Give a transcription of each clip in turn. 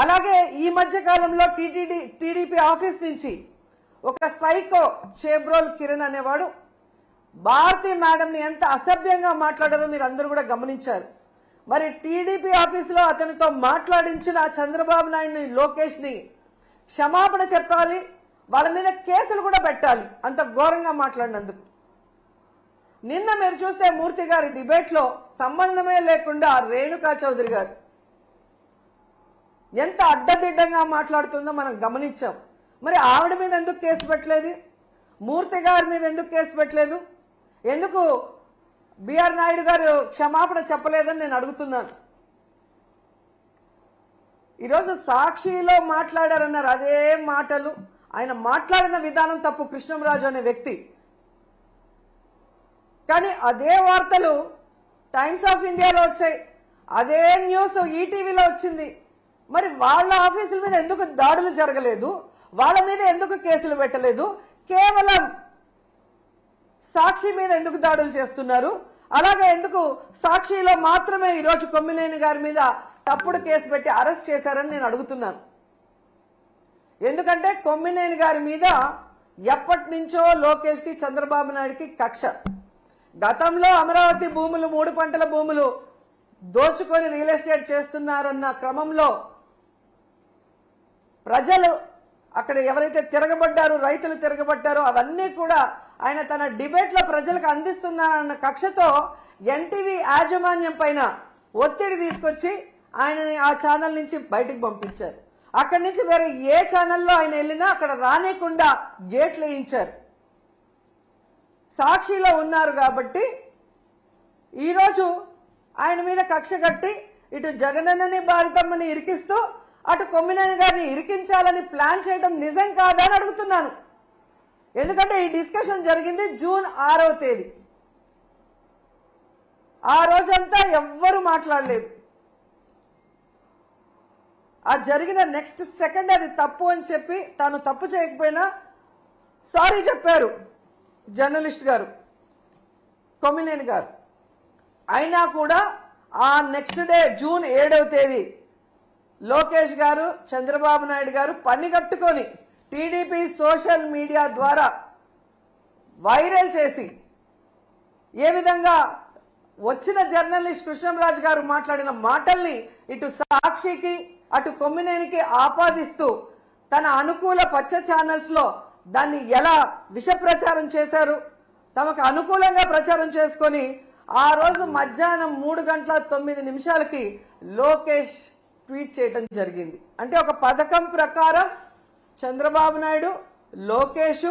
అలాగే ఈ మధ్య కాలంలో టీడీపీ ఆఫీస్ నుంచి ఒక సైకో చేబ్రోల్ కిరణ్ అనేవాడు భారతి మేడంని ఎంత అసభ్యంగా మాట్లాడారో మీరు అందరూ కూడా గమనించారు. మరి టీడీపీ ఆఫీసులో అతనితో మాట్లాడించిన చంద్రబాబు నాయుడిని, లోకేష్ ని క్షమాపణ చెప్పాలి, వాళ్ళ మీద కేసులు కూడా పెట్టాలి అంత ఘోరంగా మాట్లాడినందుకు. నిన్న మీరు చూస్తే మూర్తి గారి డిబేట్ లో సంబంధమే లేకుండా రేణుకా చౌదరి గారు ఎంత అడ్డదిడ్డంగా మాట్లాడుతుందో మనం గమనించాం. మరి ఆవిడ మీద ఎందుకు కేసు పెట్టలేదు? మూర్తి గారి మీద ఎందుకు కేసు పెట్టలేదు? ఎందుకు బిఆర్ నాయుడు గారు క్షమాపణ చెప్పలేదని నేను అడుగుతున్నాను. ఈరోజు సాక్షిలో మాట్లాడారన్నారు, అదే మాటలు ఆయన మాట్లాడిన విధానం తప్పు కృష్ణంరాజు అనే వ్యక్తి. కానీ అదే వార్తలు టైమ్స్ ఆఫ్ ఇండియాలో వచ్చాయి, అదే న్యూస్ ఈటీవీలో వచ్చింది. మరి వాళ్ళ ఆఫీసుల మీద ఎందుకు దాడులు జరగలేదు? వాళ్ళ మీద ఎందుకు కేసులు పెట్టలేదు? కేవలం సాక్షి మీద ఎందుకు దాడులు చేస్తున్నారు? అలాగే ఎందుకు సాక్షిలో మాత్రమే ఈరోజు కొమ్మినేని గారి మీద తప్పుడు కేసు పెట్టి అరెస్ట్ చేశారని నేను అడుగుతున్నాను. ఎందుకంటే కొమ్మినేని గారి మీద ఎప్పటి నుంచో లోకేష్ కి, చంద్రబాబు నాయుడుకి కక్ష. గతంలో అమరావతి భూములు, 3 పంటల భూములు దోచుకొని రియల్ ఎస్టేట్ చేస్తున్నారన్న క్రమంలో ప్రజలు అక్కడ ఎవరైతే తిరగబడ్డారో, రైతులు తిరగబడ్డారో అవన్నీ కూడా ఆయన తన డిబేట్ లో ప్రజలకు అందిస్తున్నారన్న కక్షతో ఎన్టీవీ యాజమాన్యం పైన ఒత్తిడి తీసుకొచ్చి ఆయనని ఆ ఛానల్ నుంచి బయటకు పంపించారు. అక్కడి నుంచి వేరే ఏ ఛానల్లో ఆయన వెళ్ళినా అక్కడ రానికుండా గేట్లు వేయించారు. సాక్షిలో ఉన్నారు కాబట్టి ఈరోజు ఆయన మీద కక్ష కట్టి ఇటు జగనన్నని, భారతమ్మని ఇరికిస్తూ అటు కొమ్మినేని గారిని ఇరికించాలని ప్లాన్ చేయడం నిజం కాదా అని అడుగుతున్నాను. ఎందుకంటే ఈ డిస్కషన్ జరిగింది జూన్ 6వ తేదీ. ఆ రోజంతా ఎవ్వరూ మాట్లాడలేదు. ఆ జరిగిన నెక్స్ట్ సెకండ్ అది తప్పు అని చెప్పి తాను తప్పు చేయకపోయినా సారీ చెప్పారు జర్నలిస్ట్ గారు, కొమ్మినేని గారు. అయినా కూడా ఆ నెక్స్ట్ డే జూన్ 7వ తేదీ లోకేష్ గారు, చంద్రబాబు నాయుడు గారు పని కట్టుకొని టీడీపీ సోషల్ మీడియా ద్వారా వైరల్ చేసి ఏ విధంగా వచ్చిన జర్నలిస్ట్ కృష్ణంరాజు గారు మాట్లాడిన మాటల్ని ఇటు సాక్షికి అటు కొమ్మినేనికి ఆపాదిస్తూ తన అనుకూల పచ్చ ఛానల్స్ లో దాన్ని ఎలా విష ప్రచారం చేశారు, తమకు అనుకూలంగా ప్రచారం చేసుకొని ఆ రోజు మధ్యాహ్నం 3:09 లోకేష్ ట్వీట్ చేయడం జరిగింది. అంటే ఒక పథకం ప్రకారం చంద్రబాబు నాయుడు, లోకేష్,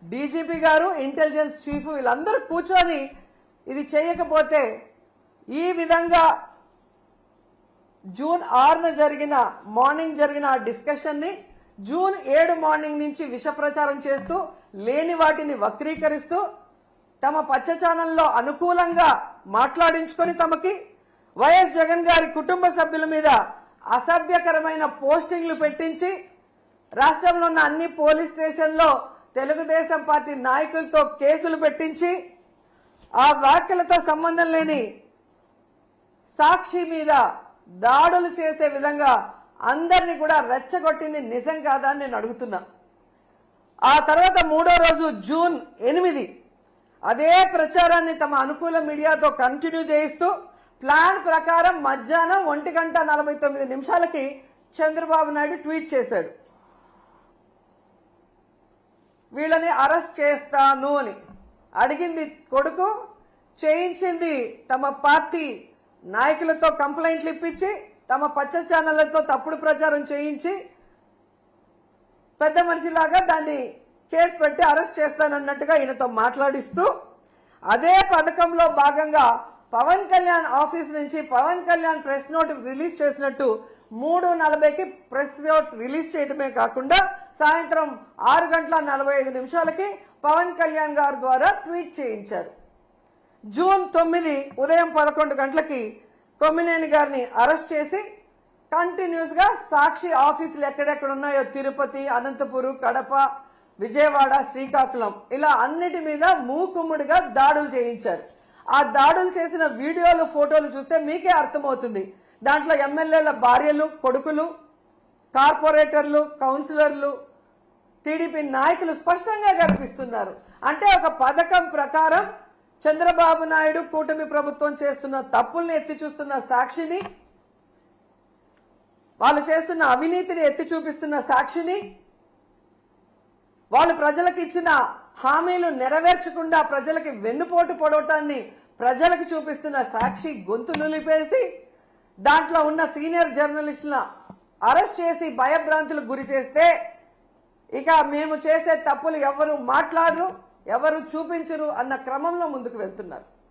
డీజీపీ గారు, ఇంటెలిజెన్స్ చీఫ్ వీళ్ళందరూ కూర్చొని ఇది చేయకపోతే ఈ విధంగా జూన్ 6న మార్నింగ్ జరిగిన ఆ డిస్కషన్ ని జూన్ 7 మార్నింగ్ నుంచి విష ప్రచారం చేస్తూ లేని వాటిని వక్రీకరిస్తూ తమ పచ్చ ఛానల్లో అనుకూలంగా మాట్లాడించుకొని తమకి వైఎస్ జగన్ గారి కుటుంబ సభ్యుల మీద అసభ్యకరమైన పోస్టింగ్లు పెట్టించి రాష్ట్రంలో ఉన్న అన్ని పోలీస్ స్టేషన్లో తెలుగుదేశం పార్టీ నాయకులతో కేసులు పెట్టించి ఆ వ్యాఖ్యలతో సంబంధం లేని సాక్షి మీద దాడులు చేసే విధంగా అందరినీ కూడా రెచ్చగొట్టింది నిజం కాదా అని నేను అడుగుతున్నా. ఆ తర్వాత 3వ రోజు జూన్ 8 అదే ప్రచారాన్ని తమ అనుకూల మీడియాతో కంటిన్యూ చేయిస్తూ ప్లాన్ ప్రకారం మధ్యాహ్నం 1:49 చంద్రబాబు నాయుడు ట్వీట్ చేశాడు, వీళ్ళని అరెస్ట్ చేస్తాను అని. అడిగింది కొడుకు, చేయించింది తమ పార్టీ నాయకులతో కంప్లైంట్లు ఇప్పించి తమ పచ్చ ఛానళ్లతో తప్పుడు ప్రచారం చేయించి పెద్ద మనిషిలాగా దాన్ని కేసు పెట్టి అరెస్ట్ చేస్తానన్నట్టుగా ఈయనతో మాట్లాడిస్తూ అదే పథకంలో భాగంగా పవన్ కళ్యాణ్ ఆఫీస్ నుంచి Pavan Kalyan press note release చేసినట్టు 3:40కి ప్రెస్ నోట్ రిలీజ్ చేయడమే కాకుండా సాయంత్రం 6:45 పవన్ కళ్యాణ్ గారి ద్వారా ట్వీట్ చేయించారు. జూన్ 9 ఉదయం 11 గంటలకి కొమ్మినేని గారిని అరెస్ట్ చేసి కంటిన్యూస్ గా సాక్షి ఆఫీసులు ఎక్కడెక్కడ ఉన్నాయో తిరుపతి, అనంతపురం, కడప, విజయవాడ, శ్రీకాకుళం ఇలా అన్నిటి మీద మూకుమ్ముడిగా దాడులు చేయించారు. ఆ దాడులు చేసిన వీడియోలు, ఫోటోలు చూస్తే మీకే అర్థమవుతుంది దాంట్లో ఎమ్మెల్యేల భార్యలు, కొడుకులు, కార్పొరేటర్లు, కౌన్సిలర్లు, టీడీపీ నాయకులు స్పష్టంగా కనిపిస్తున్నారు. అంటే ఒక పథకం ప్రకారం చంద్రబాబు నాయుడు కూటమి ప్రభుత్వం చేస్తున్న తప్పుల్ని ఎత్తి చూస్తున్న సాక్షిని, వాళ్ళు చేస్తున్న అవినీతిని ఎత్తి చూపిస్తున్న సాక్షిని, వాళ్ళు ప్రజలకు ఇచ్చిన హామీలు నెరవేర్చకుండా ప్రజలకి వెన్నుపోటు పొడవటాన్ని ప్రజలకు చూపిస్తున్న సాక్షి గొంతు నులిపేసి దాంట్లో ఉన్న సీనియర్ జర్నలిస్టుల అరెస్ట్ చేసి భయభ్రాంతులకు గురి చేస్తే ఇక మేము చేసే తప్పులు ఎవరు మాట్లాడరు, ఎవరు చూపించరు అన్న క్రమంలో ముందుకు వెళ్తున్నారు.